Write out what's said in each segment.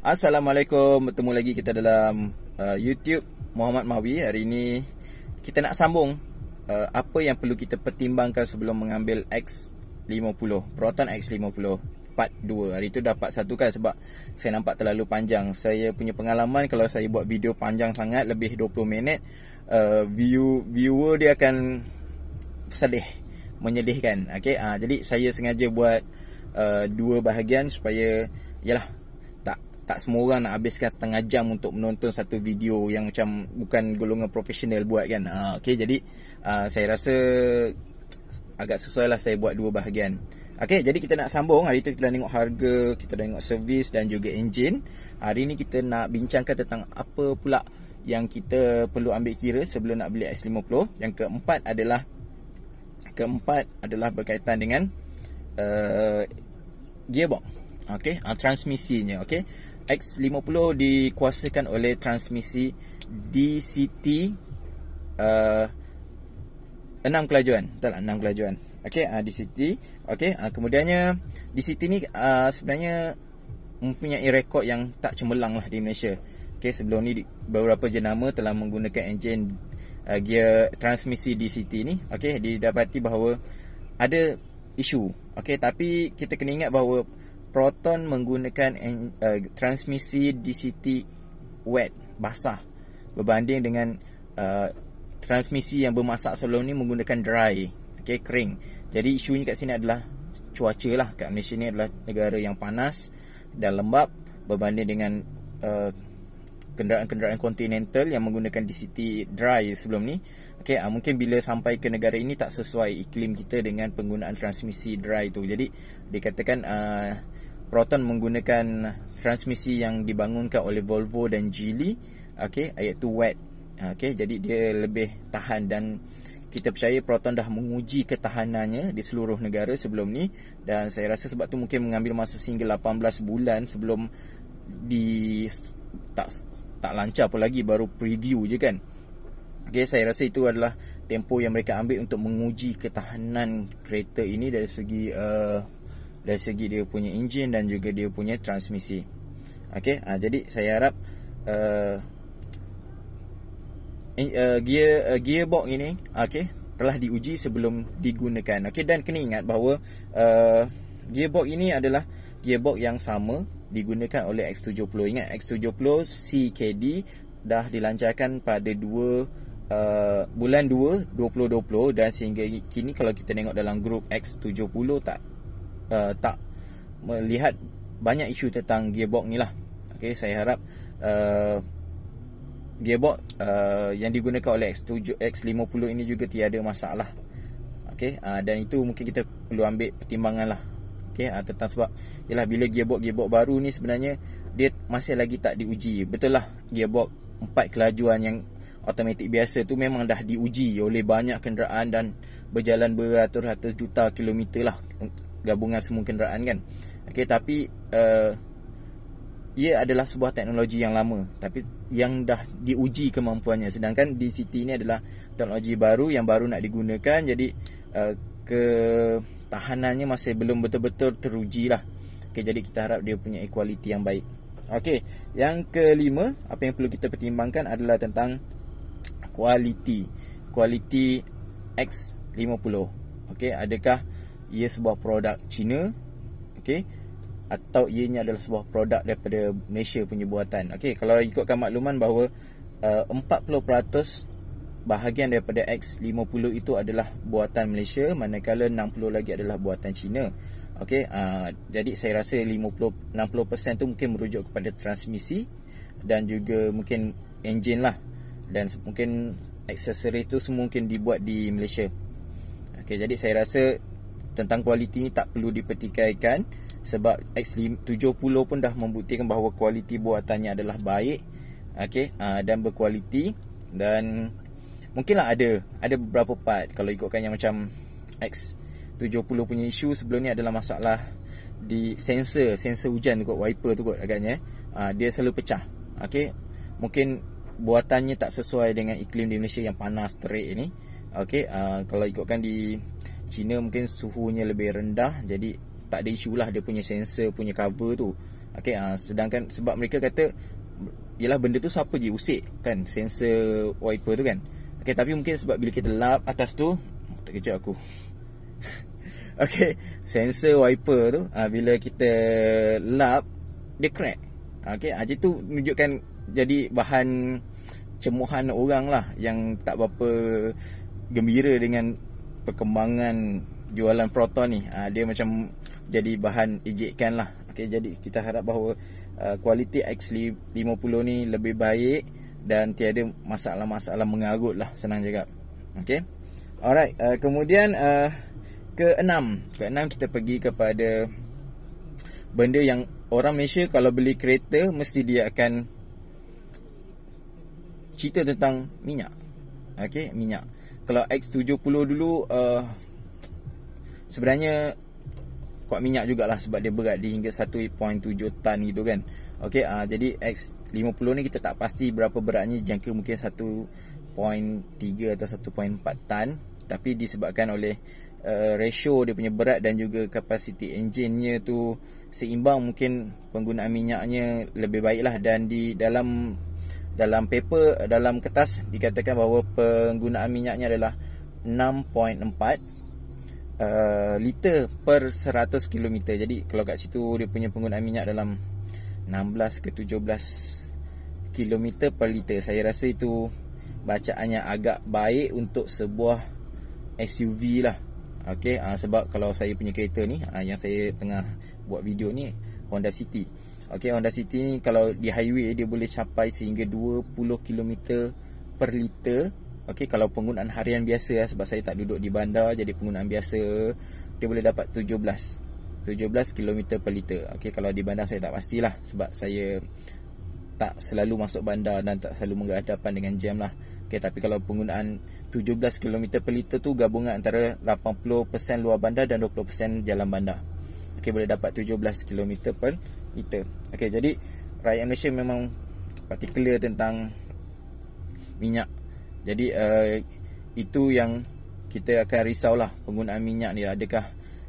Assalamualaikum, bertemu lagi kita dalam YouTube Muhammad Mahwi. Hari ini kita nak sambung apa yang perlu kita pertimbangkan sebelum mengambil X50, Proton X50 part 2. Hari tu dapat satu kan sebab saya nampak terlalu panjang. Saya punya pengalaman kalau saya buat video panjang sangat, lebih 20 minit, viewer dia akan sedih, menyedihkan. Jadi saya sengaja buat dua bahagian supaya yalah, tak semua orang nak habiskan setengah jam untuk menonton satu video yang macam bukan golongan profesional buat kan. Jadi saya rasa agak sesuai lah saya buat dua bahagian. Jadi kita nak sambung. Hari tu kita dah tengok harga, kita dah tengok servis dan juga enjin. Hari ni kita nak bincangkan tentang apa pula yang kita perlu ambil kira sebelum nak beli X50. Yang keempat adalah berkaitan dengan gearbox. Transmisinya. X50 dikuasakan oleh transmisi DCT 6 kelajuan. Betul tak? 6 kelajuan. DCT. Kemudiannya DCT ni sebenarnya mempunyai rekod yang tak cemerlang lah di Malaysia. Sebelum ni beberapa jenama telah menggunakan enjin gear transmisi DCT ni. Didapati bahawa ada isu. Tapi kita kena ingat bahawa Proton menggunakan transmisi DCT wet, basah, berbanding dengan transmisi yang bermasak sebelum ni menggunakan dry, kering. Jadi isunya kat sini adalah cuaca lah. Kat Malaysia ni adalah negara yang panas dan lembap berbanding dengan kenderaan-kenderaan kontinental yang menggunakan DCT dry sebelum ni. Mungkin bila sampai ke negara ini tak sesuai iklim kita dengan penggunaan transmisi dry tu. Jadi dikatakan Proton menggunakan transmisi yang dibangunkan oleh Volvo dan Geely, iaitu wet. Jadi dia lebih tahan dan kita percaya Proton dah menguji ketahanannya di seluruh negara sebelum ni, dan saya rasa sebab tu mungkin mengambil masa sehingga 18 bulan sebelum tak lancar pun lagi, baru preview je kan. Saya rasa itu adalah tempoh yang mereka ambil untuk menguji ketahanan kereta ini dari segi dia punya enjin dan juga dia punya transmisi. Jadi saya harap gearbox ini telah diuji sebelum digunakan. Dan kena ingat bahawa gearbox ini adalah gearbox yang sama digunakan oleh X70. Ingat, X70 CKD dah dilancarkan pada bulan 2 2020, dan sehingga kini kalau kita tengok dalam grup X70 tak melihat banyak isu tentang gearbox ni lah. Saya harap gearbox yang digunakan oleh X50 ini juga tiada masalah. Dan itu mungkin kita perlu ambil pertimbangan lah. Tentang sebab yalah, bila gearbox baru ni sebenarnya dia masih lagi tak diuji. Betul lah, gearbox 4 kelajuan yang automatik biasa tu memang dah diuji oleh banyak kenderaan dan berjalan beratus-ratus juta kilometer lah, gabungan semua kenderaan kan. Tapi ia adalah sebuah teknologi yang lama tapi yang dah diuji kemampuannya, sedangkan DCT ini adalah teknologi baru yang baru nak digunakan. Jadi ketahanannya masih belum betul-betul teruji lah. Jadi kita harap dia punya equality yang baik. Yang kelima, apa yang perlu kita pertimbangkan adalah tentang kualiti X50. Adakah ia sebuah produk Cina, atau ianya adalah sebuah produk daripada Malaysia punya buatan. Kalau ikutkan makluman bahawa 40% bahagian daripada X50 itu adalah buatan Malaysia, manakala 60% lagi adalah buatan Cina. Jadi saya rasa 60% tu mungkin merujuk kepada transmisi dan juga mungkin enjin lah, dan mungkin aksesoris tu semua mungkin dibuat di Malaysia. Jadi saya rasa tentang kualiti ni tak perlu dipertikaikan, sebab X70 pun dah membuktikan bahawa kualiti buatannya adalah baik, dan berkualiti. Dan mungkinlah ada beberapa part, kalau ikutkan yang macam X70 punya isu sebelum ni adalah masalah di sensor hujan tu kot, wiper tu kot agaknya dia selalu pecah. Mungkin buatannya tak sesuai dengan iklim di Malaysia yang panas terik ni. Kalau ikutkan di China mungkin suhunya lebih rendah, jadi tak ada isu lah dia punya sensor punya cover tu. Okey, sedangkan sebab mereka kata yalah benda tu siapa je usik kan, sensor wiper tu kan. Okey, tapi mungkin sebab bila kita lap atas tu, terkejut aku. Okey, sensor wiper tu bila kita lap dia crack. Okey, jadi tu menunjukkan jadi bahan cemuhan orang lah yang tak berapa gembira dengan perkembangan jualan Proton ni. Dia macam jadi bahan ejekan lah. Okey, jadi kita harap bahawa kualiti X50 ni lebih baik dan tiada masalah-masalah mengarut lah, senang cakap. Okey. Alright, kemudian keenam kita pergi kepada benda yang orang Malaysia kalau beli kereta mesti dia akan cerita tentang minyak. Okey, minyak. Kalau X70 dulu sebenarnya kuat minyak jugalah sebab dia berat di hingga 1.7 tan gitu kan. Okey, jadi X50 ni kita tak pasti berapa beratnya, jangka mungkin 1.3 atau 1.4 tan, tapi disebabkan oleh ratio dia punya berat dan juga kapasiti enjinnya tu seimbang, mungkin penggunaan minyaknya lebih baiklah. Dan di dalam paper, dalam kertas dikatakan bahawa penggunaan minyaknya adalah 6.4 liter per 100 km. Jadi kalau kat situ dia punya penggunaan minyak dalam 16 ke 17 km per liter, saya rasa itu bacaannya agak baik untuk sebuah SUV lah. Okey, sebab kalau saya punya kereta ni yang saya tengah buat video ni, Honda City. Okey, Honda City ni kalau di highway dia boleh capai sehingga 20 km per liter. Okey, kalau penggunaan harian biasa sebab saya tak duduk di bandar, jadi penggunaan biasa dia boleh dapat 17 km per liter. Okey, kalau di bandar saya tak pastilah sebab saya tak selalu masuk bandar dan tak selalu berhadapan dengan jam lah. Okey, tapi kalau penggunaan 17 km per liter tu gabungan antara 80% luar bandar dan 20% jalan bandar. Okey, boleh dapat 17 km per liter. Okey, jadi rakyat Malaysia memang particular tentang minyak. Jadi itu yang kita akan risaulah, penggunaan minyak ni, adakah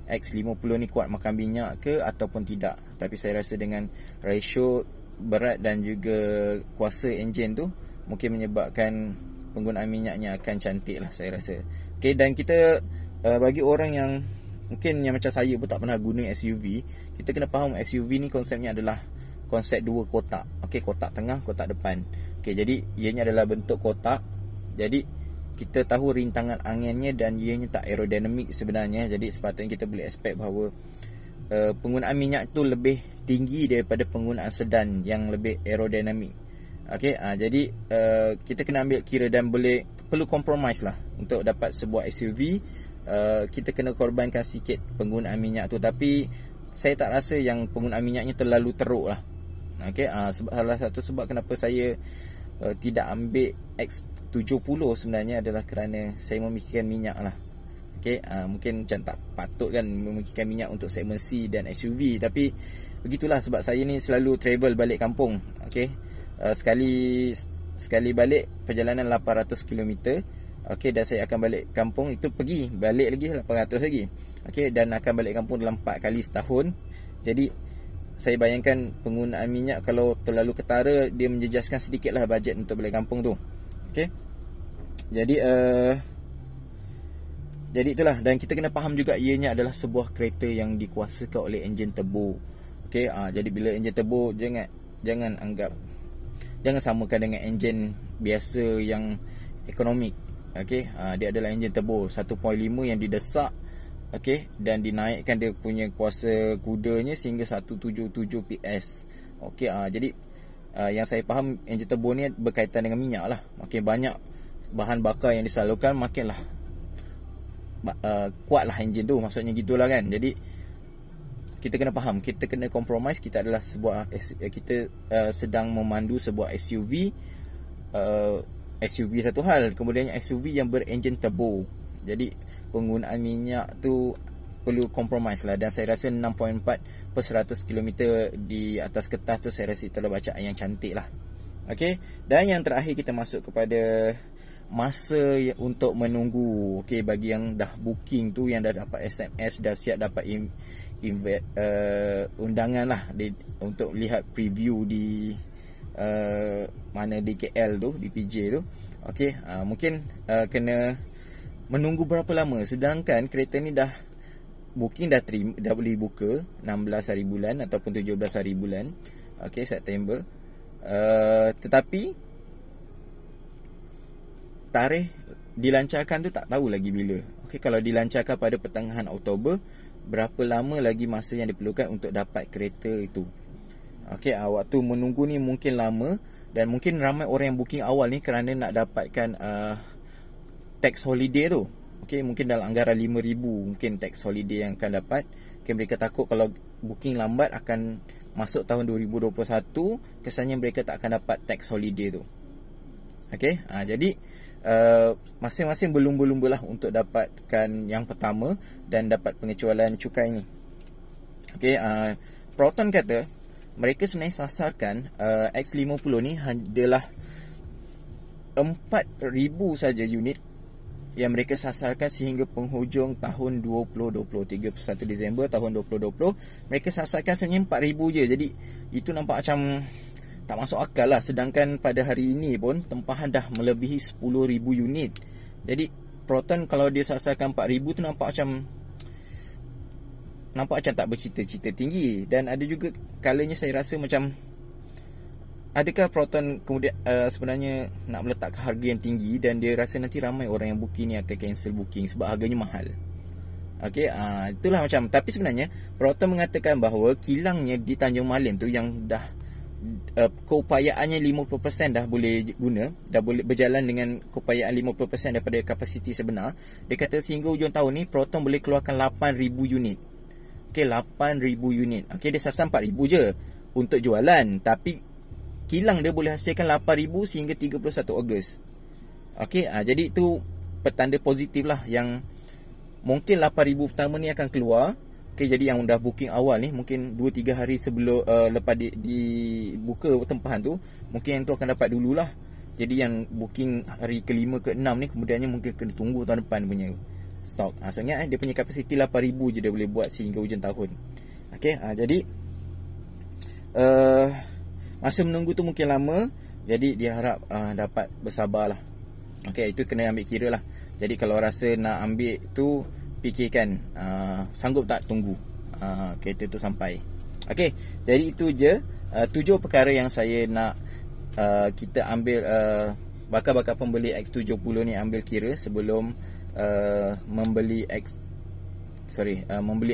X50 ni kuat makan minyak ke ataupun tidak. Tapi saya rasa dengan ratio berat dan juga kuasa enjin tu mungkin menyebabkan penggunaan minyaknya akan cantik lah, saya rasa. Okay, dan kita bagi orang yang mungkin yang macam saya pun tak pernah guna SUV, kita kena faham SUV ni konsepnya adalah konsep dua kotak. Okay, kotak tengah, kotak depan. Okay, jadi ianya adalah bentuk kotak. Jadi kita tahu rintangan anginnya dan ianya tak aerodinamik sebenarnya. Jadi sepatutnya kita boleh expect bahawa penggunaan minyak tu lebih tinggi daripada penggunaan sedan yang lebih aerodinamik. Okey, jadi kita kena ambil kira dan perlu compromise lah untuk dapat sebuah SUV. Kita kena korbankan sikit penggunaan minyak tu, tapi saya tak rasa yang penggunaan minyaknya terlalu teruk lah. Okey, salah satu sebab kenapa saya tidak ambil X70 sebenarnya adalah kerana saya memikirkan minyak lah. Okey, mungkin macam tak patut kan memikirkan minyak untuk segmen C dan SUV, tapi begitulah sebab saya ni selalu travel balik kampung. Okey, sekali balik perjalanan 800 km. Okey, dan saya akan balik kampung, itu pergi balik lagi 800 lagi. Okey, dan akan balik kampung dalam 4 kali setahun. Jadi saya bayangkan penggunaan minyak kalau terlalu ketara, dia menjejaskan sedikitlah bajet untuk balik kampung tu. Okey, jadi itulah. Dan kita kena faham juga ianya adalah sebuah kereta yang dikuasakan oleh enjin turbo. Okey, jadi bila enjin turbo, jangan samakan dengan enjin biasa yang ekonomik. Okey, dia adalah enjin turbo 1.5 yang didesak, okey, dan dinaikkan dia punya kuasa kudanya sehingga 177 PS. Okey, jadi yang saya faham enjin turbo ni berkaitan dengan minyak lah. Makin banyak bahan bakar yang disalurkan, makinlah kuatlah enjin tu, maksudnya gitulah kan. Jadi kita kena faham, kita kena compromise. Kita adalah kita sedang memandu sebuah SUV. SUV satu hal, kemudian SUV yang berenjin turbo. Jadi penggunaan minyak tu perlu compromise lah. Dan saya rasa 6.4 per 100 km di atas kertas tu, saya rasa itulah bacaan yang cantik lah. Okay, dan yang terakhir kita masuk kepada masa untuk menunggu. Okay, bagi yang dah booking tu, yang dah dapat SMS, dah siap dapat undangan lah untuk lihat preview di mana di KL tu, di PJ tu. Okey, mungkin kena menunggu berapa lama, sedangkan kereta ni dah booking dah boleh buka 16 hari bulan ataupun 17 hari bulan, okey, September. Tetapi tarikh dilancarkan tu tak tahu lagi bila. Okey, kalau dilancarkan pada pertengahan Oktober, berapa lama lagi masa yang diperlukan untuk dapat kereta itu. Okey, waktu menunggu ni mungkin lama, dan mungkin ramai orang yang booking awal ni kerana nak dapatkan tax holiday tu. Okey, mungkin dalam anggaran 5,000 mungkin tax holiday yang akan dapat. Okay, mereka takut kalau booking lambat akan masuk tahun 2021, kesannya mereka tak akan dapat tax holiday tu. Okey, jadi masing-masing berlumba-lumba lah untuk dapatkan yang pertama dan dapat pengecualian cukai ni. Okey, Proton kata mereka sebenarnya sasarkan X50 ni adalah 4,000 saja unit yang mereka sasarkan sehingga penghujung tahun 2020, 31 Disember tahun 2020. Mereka sasarkan sebenarnya 4,000 je. Jadi itu nampak macam tak masuk akal lah. Sedangkan pada hari ini pun tempahan dah melebihi 10,000 unit. Jadi Proton kalau dia sasarkan 4,000 tu nampak macam tak bercita-cita tinggi. Dan ada juga kalanya saya rasa macam, adakah Proton kemudian sebenarnya nak meletakkan harga yang tinggi dan dia rasa nanti ramai orang yang booking ni akan cancel booking sebab harganya mahal. Okey, itulah macam. Tapi sebenarnya Proton mengatakan bahawa kilangnya di Tanjung Malim tu yang dah keupayaannya 50% dah boleh guna, dah boleh berjalan dengan keupayaan 50% daripada kapasiti sebenar. Dia kata sehingga hujung tahun ni Proton boleh keluarkan 8,000 unit. Okey, 8,000 unit. Okey, dia sasar 4,000 je untuk jualan, tapi kilang dia boleh hasilkan 8,000 sehingga 31 Ogos. Okey, jadi itu petanda positif lah, yang mungkin 8,000 pertama ni akan keluar. Okey, jadi yang dah booking awal ni mungkin 2-3 hari sebelum lepas dibuka tempahan tu, mungkin yang tu akan dapat dululah. Jadi yang booking hari ke-5 ke-6 ni kemudiannya mungkin kena tunggu tahun depan punya stok. Soalnya dia punya kapasiti 8,000 je dia boleh buat sehingga hujung tahun. Okey, jadi masa menunggu tu mungkin lama. Jadi dia harap dapat bersabarlah. Okey, itu kena ambil kira lah. Jadi kalau rasa nak ambil tu, fikirkan sanggup tak tunggu kereta tu sampai. Okey, jadi itu je 7 perkara yang saya nak kita ambil, bakal pembeli X70 ni ambil kira sebelum membeli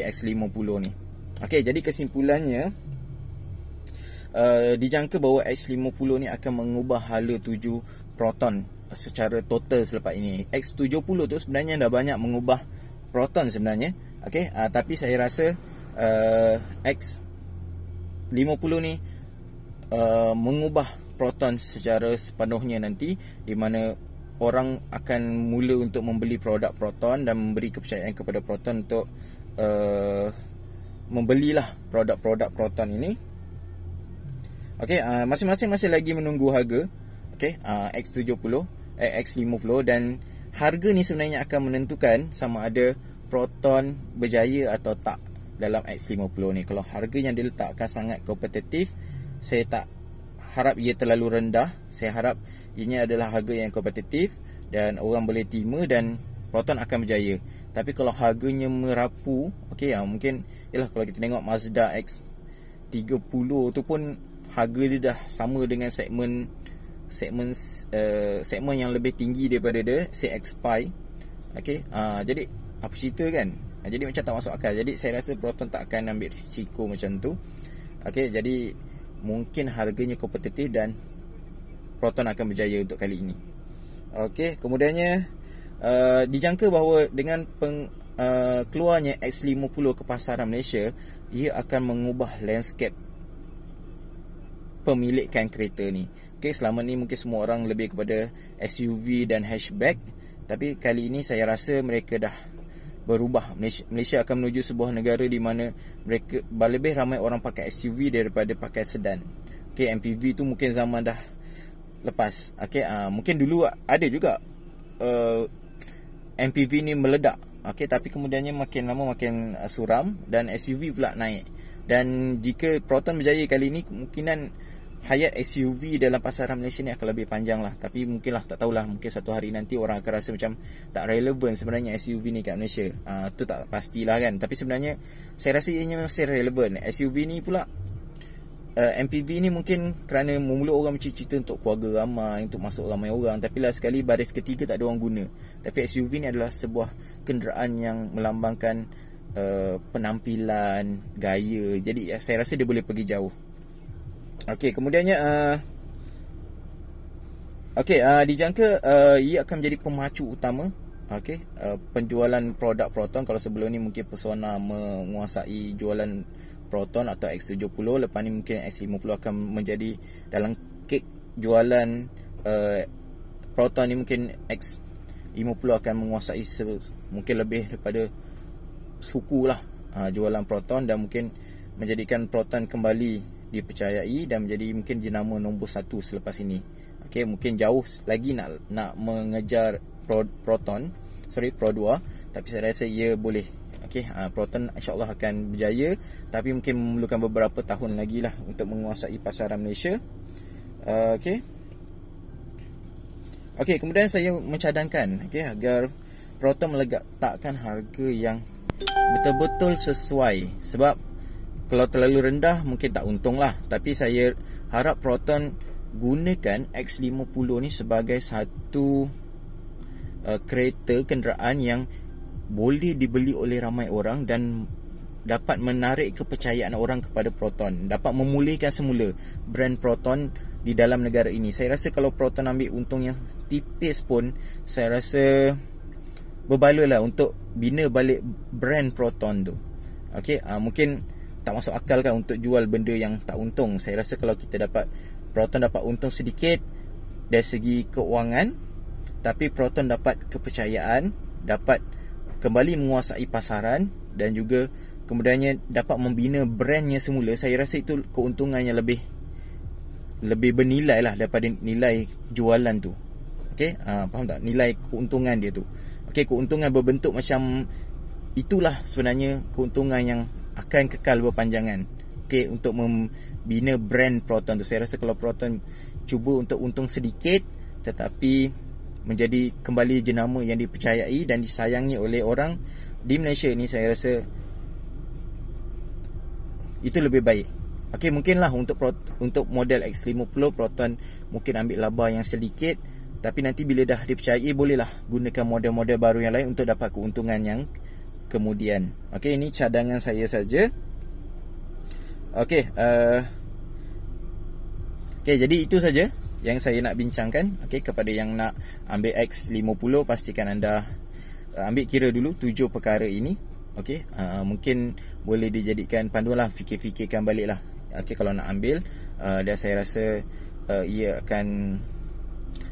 X50 ni. Okey, jadi kesimpulannya, dijangka bahawa X50 ni akan mengubah hala tuju Proton secara total selepas ini. X70 tu sebenarnya dah banyak mengubah Proton sebenarnya. Okey, tapi saya rasa X50 ni mengubah Proton secara sepenuhnya nanti, di mana orang akan mula untuk membeli produk Proton dan memberi kepercayaan kepada Proton untuk membelilah produk-produk Proton ini. Okey, masing-masing masih lagi menunggu harga. Okey, X50, X50, dan harga ni sebenarnya akan menentukan sama ada Proton berjaya atau tak dalam X50 ni. Kalau harga yang diletakkan sangat kompetitif, saya tak harap ia terlalu rendah. Saya harap ini adalah harga yang kompetitif dan orang boleh terima dan Proton akan berjaya. Tapi kalau harganya merapu, okey, mungkin yalah, kalau kita tengok Mazda X30 tu pun harga dia dah sama dengan segmen yang lebih tinggi daripada dia, CX-5. Okey, jadi apa cerita kan? Jadi macam tak masuk akal. Jadi saya rasa Proton tak akan ambil risiko macam tu. Okey, jadi mungkin harganya kompetitif dan Proton akan berjaya untuk kali ini. Okey, kemudiannya dijangka bahawa dengan keluarnya X50 ke pasaran Malaysia, ia akan mengubah landscape pemilikan kereta ni. Okey, selama ni mungkin semua orang lebih kepada SUV dan hatchback, tapi kali ini saya rasa mereka dah berubah. Malaysia akan menuju sebuah negara di mana mereka lebih ramai orang pakai SUV daripada pakai sedan. Okey, MPV tu mungkin zaman dah lepas. Okey, mungkin dulu ada juga MPV ni meledak Okey, tapi kemudiannya makin lama makin suram dan SUV pula naik. Dan jika Proton berjaya kali ini, kemungkinan hayat SUV dalam pasaran Malaysia ni akan lebih panjang lah. Tapi mungkinlah, tak tahulah, mungkin satu hari nanti orang akan rasa macam tak relevan sebenarnya SUV ni kat Malaysia. Tu tak pastilah kan. Tapi sebenarnya saya rasa ianya masih relevan. SUV ni pula, MPV ni mungkin kerana mula orang bercita-cita untuk keluarga ramai, untuk masuk ramai orang. Tapi lah sekali baris ketiga tak ada orang guna. Tapi SUV ni adalah sebuah kenderaan yang melambangkan penampilan, gaya. Jadi saya rasa dia boleh pergi jauh. Okey, kemudiannya dijangka ia akan menjadi pemacu utama penjualan produk Proton. Kalau sebelum ni mungkin Persona menguasai jualan Proton atau X70, lepas ni mungkin X50 akan menjadi dalam kek jualan Proton ni. Mungkin X50 akan menguasai mungkin lebih daripada suku lah jualan Proton, dan mungkin menjadikan Proton kembali dipercayai dan menjadi mungkin jenama nombor 1 selepas ini. Okey, mungkin jauh lagi nak mengejar Pro 2, tapi saya rasa ia boleh. Okey, Proton insya-Allah akan berjaya, tapi mungkin memerlukan beberapa tahun lagi lah untuk menguasai pasaran Malaysia. Okey, kemudian saya mencadangkan agar Proton meletakkan harga yang betul-betul sesuai. Sebab kalau terlalu rendah mungkin tak untung lah. Tapi saya harap Proton gunakan X50 ni sebagai satu kereta, kenderaan yang boleh dibeli oleh ramai orang dan dapat menarik kepercayaan orang kepada Proton, dapat memulihkan semula brand Proton di dalam negara ini. Saya rasa kalau Proton ambil untung yang tipis pun, saya rasa berbaloi lah untuk bina balik brand Proton tu. Okey, mungkin tak masuk akal kan untuk jual benda yang tak untung. Saya rasa kalau kita dapat Proton dapat untung sedikit dari segi keuangan, tapi Proton dapat kepercayaan, dapat kembali menguasai pasaran, dan juga kemudiannya dapat membina brandnya semula. Saya rasa itu keuntungannya lebih bernilai lah daripada nilai jualan tu. Okey, faham tak? Nilai keuntungan dia tu. Okey, keuntungan berbentuk macam itulah sebenarnya keuntungan yang akan kekal berpanjangan. Okey, untuk membina brand Proton tu. Saya rasa kalau Proton cuba untuk untung sedikit tetapi menjadi kembali jenama yang dipercayai dan disayangi oleh orang di Malaysia ni, saya rasa itu lebih baik. Okey, mungkinlah untuk model X50 Proton mungkin ambil laba yang sedikit, tapi nanti bila dah dipercayai, bolehlah gunakan model-model baru yang lain untuk dapat keuntungan yang kemudian. Okey, ini cadangan saya saja. Okey, jadi itu saja yang saya nak bincangkan. Okey, kepada yang nak ambil X50, pastikan anda ambil kira dulu 7 perkara ini. Okey, mungkin boleh dijadikan panduan lah, fikir-fikirkan balik lah. Okey, kalau nak ambil, dan saya rasa ia akan,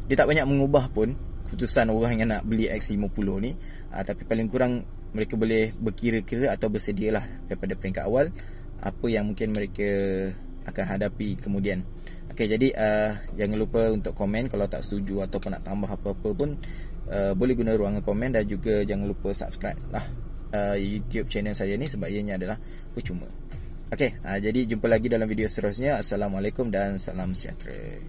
dia tak banyak mengubah pun keputusan orang yang nak beli X50 ni, tapi paling kurang mereka boleh berkira-kira atau bersedialah daripada peringkat awal apa yang mungkin mereka akan hadapi kemudian. Okey, jadi jangan lupa untuk komen kalau tak setuju ataupun nak tambah apa-apa pun, boleh guna ruangan komen, dan juga jangan lupa subscribe lah YouTube channel saya ni, sebab ianya adalah percuma. Okey, jadi jumpa lagi dalam video seterusnya. Assalamualaikum dan salam sejahtera.